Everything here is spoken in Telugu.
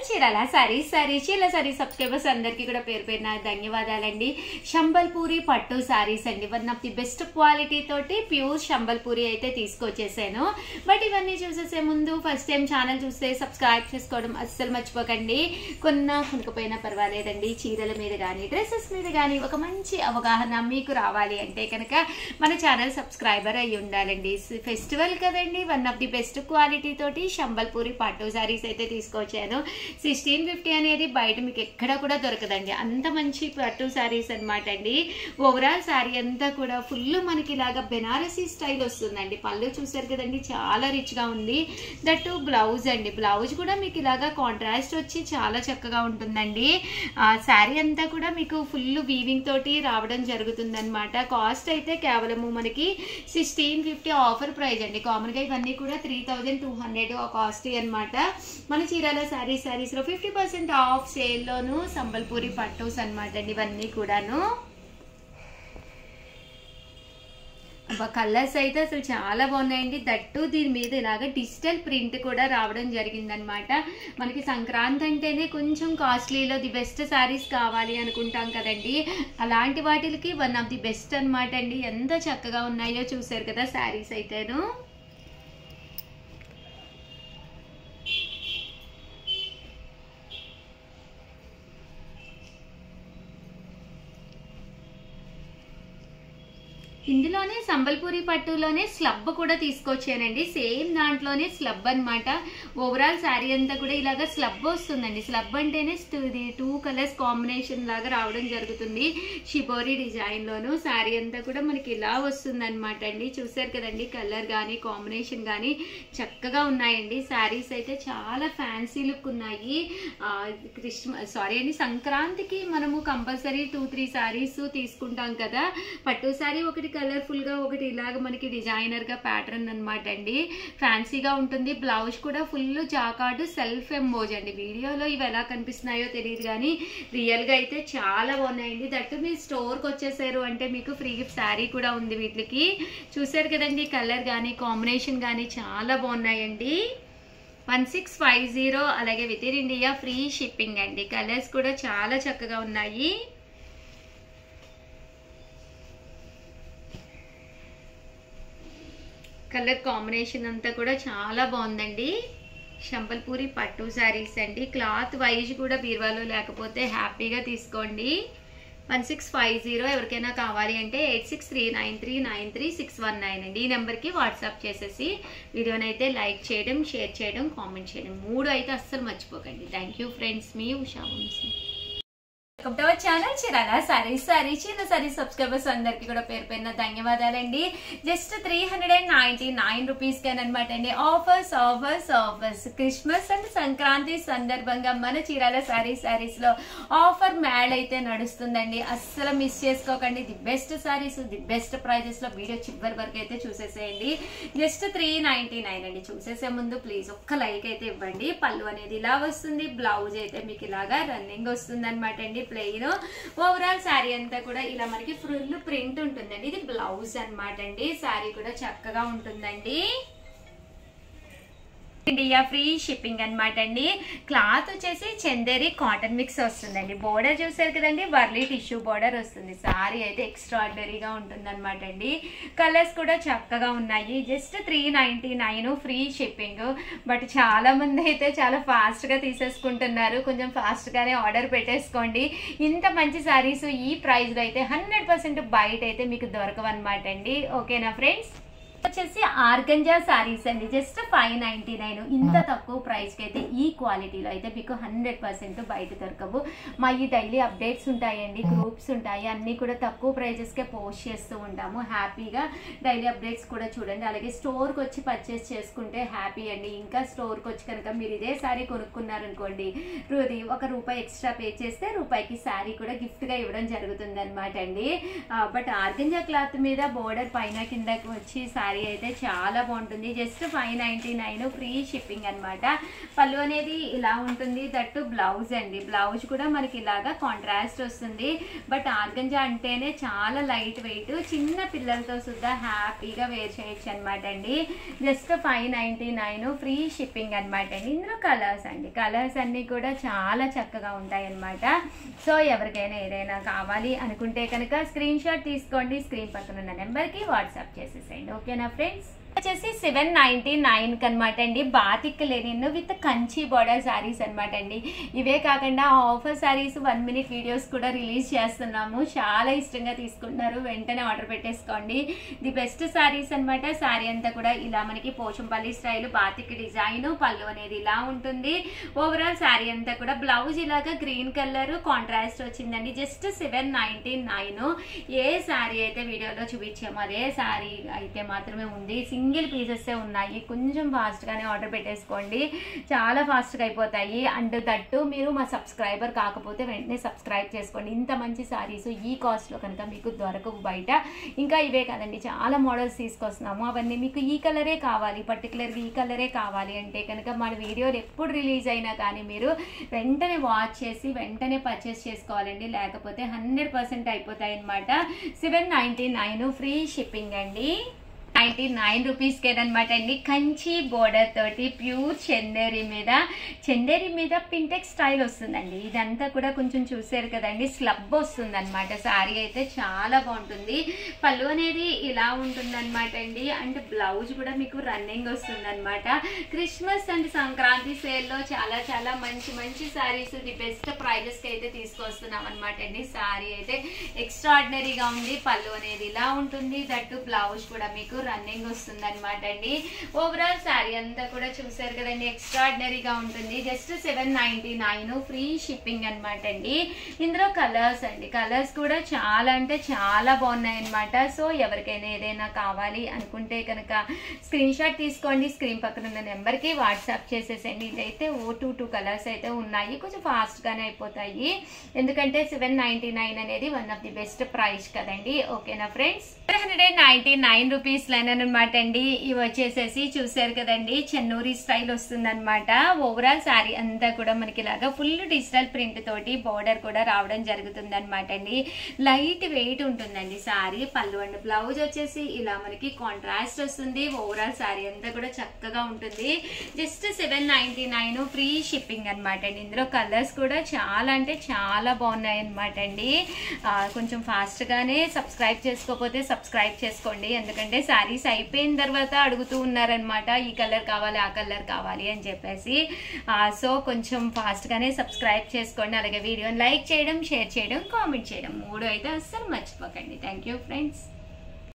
చీరాల సారీ సబ్స్క్రైబర్స్ అందరికీ కూడా పేరు పేరున ధన్యవాదాలండి. శంబల్పూరి పట్టు సారీస్ అండి. One of the best quality తోటి ప్యూర్ శంబల్పూరి అయితే తీసుకొచ్చేసాను. బట్ ఇవన్నీ చూసేసే ముందు ఫస్ట్ టైం ఛానల్ చూస్తే సబ్స్క్రైబ్ చేసుకోవడం అస్సలు మర్చిపోకండి. కొనకపోయినా పర్వాలేదండి. చీరల మీద కానీ డ్రెస్సెస్ మీద కానీ ఒక మంచి అవగాహన మీకు రావాలి అంటే కనుక మన ఛానల్ సబ్స్క్రైబర్ అయ్యి ఉండాలండి. ఫెస్టివల్ కదండి, one of the best quality తోటి శంబల్పూరి పట్టు సారీస్ అయితే తీసుకొచ్చాను. 1650 అనేది బయట మీకు ఎక్కడ కూడా దొరకదండి. అంత మంచి పట్టు సారీస్ అనమాట అండి. ఓవరాల్ సారీ అంతా కూడా ఫుల్ మనకి ఇలాగా బెనారసీ స్టైల్ వస్తుందండి. పళ్ళు చూసారు కదండి, చాలా రిచ్ గా ఉంది. దట్టు బ్లౌజ్ అండి, బ్లౌజ్ కూడా మీకు ఇలాగా కాంట్రాస్ట్ వచ్చి చాలా చక్కగా ఉంటుందండి. శారీ అంతా కూడా మీకు ఫుల్ వీవింగ్ తోటి రావడం జరుగుతుంది అనమాట. కాస్ట్ అయితే కేవలము మనకి 1650 ఆఫర్ ప్రైస్ అండి. కామన్ గా ఇవన్నీ కూడా 3200 కాస్ట్ అనమాట. మన చీరాల సారీస్ లో 50% ఆఫ్ సేల్ లోను సంబల్పూరి పట్టూస్ అనమాట అండి. ఇవన్నీ కూడాను కలర్స్ అయితే అసలు చాలా బాగున్నాయండి. దట్టు దీని మీద ఇలాగ డిజిటల్ ప్రింట్ కూడా రావడం జరిగిందనమాట. మనకి సంక్రాంతి అంటేనే కొంచెం కాస్ట్లీలో ది బెస్ట్ శారీస్ కావాలి అనుకుంటాం కదండి. అలాంటి వాటికి వన్ ఆఫ్ ది బెస్ట్ అనమాట అండి. ఎంత చక్కగా ఉన్నాయో చూసారు కదా శారీస్ అయితేను. ఇందులోనే సంబల్పూరి పట్టులోనే స్లబ్ కూడా తీసుకొచ్చానండి. సేమ్ దాంట్లోనే స్లబ్ అనమాట. ఓవరాల్ శారీ అంతా కూడా ఇలాగ స్లబ్ వస్తుందండి. స్లబ్ అంటేనే ఇది 2 కలర్స్ కాంబినేషన్ లాగా రావడం జరుగుతుంది. షిబోరి డిజైన్ లోను శారీ అంతా కూడా మనకి ఇలా వస్తుంది అనమాట అండి. చూసారు కదండి, కలర్ కానీ కాంబినేషన్ కానీ చక్కగా ఉన్నాయండి. శారీస్ అయితే చాలా ఫ్యాన్సీ లుక్ ఉన్నాయి. సంక్రాంతికి మనము కంపల్సరీ 2-3 శారీస్ తీసుకుంటాం కదా. పట్టు శారీ ఒకటి కలర్ఫుల్ గా, ఒకటి ఇలాగ మనకి డిజైనర్ గా ప్యాటర్న్ అనమాట అండి. ఫ్యాన్సీగా ఉంటుంది. బ్లౌజ్ కూడా ఫుల్ జాకార్డు సెల్ఫ్ ఎంబోజ్ అండి. వీడియోలో ఇవి ఎలా కనిపిస్తున్నాయో తెలియదు కానీ రియల్ గా అయితే చాలా బాగున్నాయండి. దట్టు మీరు స్టోర్ కి వచ్చేసారు అంటే మీకు ఫ్రీ గిఫ్ట్ శారీ కూడా ఉంది వీటికి. చూసారు కదండి, కలర్ కానీ కాంబినేషన్ కానీ చాలా బాగున్నాయండి. 1650 అలాగే with in India free shipping అండి. కలర్స్ కూడా చాలా చక్కగా ఉన్నాయి. కలర్ కాంబినేషన్ అంతా కూడా చాలా బాగుందండి. శంబల్పూరి పట్టు శారీస్ అండి. క్లాత్ వైజ్ కూడా బీరువాలో లేకపోతే హ్యాపీగా తీసుకోండి. 1650 ఎవరికైనా కావాలి అంటే 8639393619 అండి. ఈ నెంబర్కి వాట్సాప్ చేసేసి వీడియోనైతే లైక్ చేయడం, షేర్ చేయడం, కామెంట్ చేయడం 3 అయితే అస్సలు మర్చిపోకండి. థ్యాంక్ యూ ఫ్రెండ్స్, మీ Usha Vamsi. Welcome to our channel Chirala sari subscribers అందరికి కూడా పేరు పేరున ధన్యవాదాలండి. జస్ట్ 399 రూపీస్ అనమాట అండి. ఆఫర్స్ క్రిస్మస్ అండ్ సంక్రాంతి సందర్భంగా మన చీరాల సారీస్ లో ఆఫర్ మ్యాడ్ అయితే నడుస్తుందండి. అస్సలు మిస్ చేసుకోకండి. The best saris, the best prizes లో వీడియో చివరి వరకు అయితే చూసేసేయండి. జస్ట్ 399 అండి. చూసేసే ముందు ప్లీజ్ ఒక్క లైక్ అయితే ఇవ్వండి. పళ్ళు అనేది ఇలా వస్తుంది. బ్లౌజ్ అయితే మీకు ఇలాగా రన్నింగ్ వస్తుంది అనమాట అండి. ప్లెయిన్ ఓవరాల్ శారీ అంతా కూడా ఇలా మనకి ఫుల్ ప్రింట్ ఉంటుందండి. ఇది బ్లౌజ్ అనమాట అండి. శారీ కూడా చక్కగా ఉంటుందండి. ఇండియా ఫ్రీ షిప్పింగ్ అనమాట అండి. క్లాత్ వచ్చేసి చందేరి కాటన్ మిక్స్ వస్తుందండి. బోర్డర్ చూసారు కదండి, వర్లీ టిష్యూ బోర్డర్ వస్తుంది. శారీ అయితే ఎక్స్ట్రాడినరీగా ఉంటుంది అనమాట అండి. కలర్స్ కూడా చక్కగా ఉన్నాయి. Just 399 free shipping. బట్ చాలా మంది అయితే చాలా ఫాస్ట్ గా తీసేసుకుంటున్నారు. కొంచెం ఫాస్ట్ గానే ఆర్డర్ పెట్టేసుకోండి. ఇంత మంచి శారీస్ ఈ ప్రైస్ లో అయితే 100% బయట అయితే మీకు దొరకవన్నమాట అండి. ఓకేనా ఫ్రెండ్స్? వచ్చేసి ఆర్గంజా సారీస్ అండి. జస్ట్ 599. ఇంత తక్కువ ప్రైస్ కి అయితే ఈ క్వాలిటీలో అయితే మీకు 100% బయట దొరకవు. మా ఈ డైలీ అప్డేట్స్ ఉంటాయండి, గ్రూప్స్ ఉంటాయి, అన్ని కూడా తక్కువ ప్రైజెస్ కే పోస్ట్ చేస్తూ ఉంటాము. హ్యాపీగా డైలీ అప్డేట్స్ కూడా చూడండి. అలాగే స్టోర్ కి వచ్చి పర్చేస్ చేసుకుంటే హ్యాపీ అండి. ఇంకా స్టోర్ కి వచ్చి కనుక మీరు ఇదే శారీ కొనుక్కున్నారనుకోండి, ₹1 ఎక్స్ట్రా పే చేస్తే రూపాయికి శారీ కూడా గిఫ్ట్ గా ఇవ్వడం జరుగుతుంది అనమాట అండి. బట్ ఆర్గంజా క్లాత్ మీద బోర్డర్ పైన కిందకి వచ్చి శారీ అయితే చాలా బాగుంటుంది. జస్ట్ 599 ఫ్రీ షిప్పింగ్ అనమాట. పళ్ళు అనేది ఇలా ఉంటుంది. దట్టు బ్లౌజ్ అండి. బ్లౌజ్ కూడా మనకి ఇలాగా కాంట్రాస్ట్ వస్తుంది. బట్ ఆర్గంజా అంటేనే చాలా లైట్ వెయిట్, చిన్న పిల్లలతో సుద్దా హ్యాపీగా వేర్ చేయొచ్చు అనమాట అండి. జస్ట్ 599 ఫ్రీ షిప్పింగ్ అనమాట అండి. ఇందులో కలర్స్ అండి, కలర్స్ అన్నీ కూడా చాలా చక్కగా ఉంటాయి అనమాట. సో ఎవరికైనా ఏదైనా కావాలి అనుకుంటే కనుక స్క్రీన్ షాట్ తీసుకోండి, స్క్రీన్ పక్కన ఉన్న నెంబర్కి వాట్సాప్ చేసేసేయండి. ఓకేనా ఫ్రెండ్స్? వచ్చేసి 799 అనమాట అండి. Batik Lenin with Kanchi border saris అనమాట అండి. ఇవే కాకుండా ఆఫర్ శారీస్ 1 మినిట్ వీడియోస్ కూడా రిలీజ్ చేస్తున్నాము. చాలా ఇష్టంగా తీసుకుంటున్నారు, వెంటనే ఆర్డర్ పెట్టేసుకోండి. ది బెస్ట్ శారీస్ అనమాట. శారీ అంతా కూడా ఇలా మనకి పోచంపల్లి స్టైల్ బాతిక్ డిజైన్, పళ్ళు అనేది ఇలా ఉంటుంది. ఓవరాల్ శారీ అంతా కూడా బ్లౌజ్ ఇలాగా గ్రీన్ కలర్ కాంట్రాస్ట్ వచ్చిందండి. జస్ట్ 799. ఏ శారీ అయితే వీడియోలో చూపించామో అదే శారీ అయితే మాత్రమే ఉంది. సింగిల్ పీసెస్ ఉన్నాయి. కొంచెం ఫాస్ట్గానే ఆర్డర్ పెట్టేసుకోండి, చాలా ఫాస్ట్గా అయిపోతాయి. అండ్ దట్టు మీరు మా సబ్స్క్రైబర్ కాకపోతే వెంటనే సబ్స్క్రైబ్ చేసుకోండి. ఇంత మంచి శారీస్ ఈ కాస్ట్లో కనుక మీకు దొరకవు బయట. ఇంకా ఇవే కదండి, చాలా మోడల్స్ తీసుకొస్తున్నాము. అవన్నీ మీకు ఈ కలరే కావాలి, పర్టికులర్గా ఈ కలరే కావాలి అంటే కనుక మన వీడియోలు ఎప్పుడు రిలీజ్ అయినా కానీ మీరు వెంటనే వాచ్ చేసి వెంటనే పర్చేస్ చేసుకోవాలండి, లేకపోతే 100% అయిపోతాయి అనమాట. 799 ఫ్రీ షిప్పింగ్ అండి. 99 రూపీస్కేనమాట అండి. కంచి బోర్డర్ తోటి ప్యూర్ చందేరి మీద పింటెక్స్ స్టైల్ వస్తుందండి. ఇదంతా కూడా కొంచెం చూసారు కదండి, స్లబ్ వస్తుంది అనమాట. శారీ అయితే చాలా బాగుంటుంది. పళ్ళు అనేది ఇలా ఉంటుంది అనమాట అండి. అండ్ బ్లౌజ్ కూడా మీకు రన్నింగ్ వస్తుంది అనమాట. క్రిస్మస్ అండ్ సంక్రాంతి సేల్లో చాలా చాలా మంచి మంచి శారీస్ ది బెస్ట్ ప్రైజెస్కి అయితే తీసుకొస్తున్నాం అనమాట అండి. శారీ అయితే ఎక్స్ట్రాడినరీగా ఉంది. పళ్ళు అనేది ఇలా ఉంటుంది. దట్టు బ్లౌజ్ కూడా మీకు రన్నింగ్ వస్తుంది అనమాట అండి. ఓవరాల్ శారీ అంతా కూడా చూసారు కదండి, ఎక్స్ట్రాడినరీగా ఉంటుంది. జస్ట్ 799 ఫ్రీ షిప్పింగ్ అనమాట అండి. ఇందులో కలర్స్ అండి, కలర్స్ కూడా చాలా అంటే చాలా బాగున్నాయి అనమాట. సో ఎవరికైనా ఏదైనా కావాలి అనుకుంటే కనుక స్క్రీన్ షాట్ తీసుకోండి, స్క్రీన్ పక్కన ఉన్న నెంబర్కి వాట్సాప్ చేసేసండి. ఇదైతే 2 కలర్స్ అయితే ఉన్నాయి. కొంచెం ఫాస్ట్గానే అయిపోతాయి, ఎందుకంటే 799 అనేది one of the best price కదండి. ఓకేనా ఫ్రెండ్స్? 799 రూపీస్ అనమాట అండి. ఇవి వచ్చేసేసి చూసారు కదండి, చెన్నూరి స్టైల్ వస్తుంది అనమాట. ఓవరాల్ శారీ అంతా కూడా మనకి ఇలాగా ఫుల్ డిజిటల్ ప్రింట్ తోటి బోర్డర్ కూడా రావడం జరుగుతుంది అనమాట అండి. లైట్ వెయిట్ ఉంటుందండి శారీ. పళ్ళు అండ్ బ్లౌజ్ వచ్చేసి ఇలా మనకి కాంట్రాస్ట్ వస్తుంది. ఓవరాల్ శారీ అంతా కూడా చక్కగా ఉంటుంది. జస్ట్ 799 ఫ్రీ షిప్పింగ్ అనమాట అండి. ఇందులో కలర్స్ కూడా చాలా అంటే చాలా బాగున్నాయి అనమాట అండి. కొంచెం ఫాస్ట్గానే సబ్స్క్రైబ్ చేసుకోకపోతే సబ్స్క్రైబ్ చేసుకోండి, ఎందుకంటే శారీస్ అయిపోయిన తర్వాత అడుగుతూ ఉన్నారనమాట, ఈ కలర్ కావాలి ఆ కలర్ కావాలి అని చెప్పేసి. సో కొంచెం ఫాస్ట్గానే సబ్స్క్రైబ్ చేసుకోండి. అలాగే వీడియోని లైక్ చేయడం, షేర్ చేయడం, కామెంట్ చేయడం 3 అయితే అస్సలు మర్చిపోకండి. Thank you friends.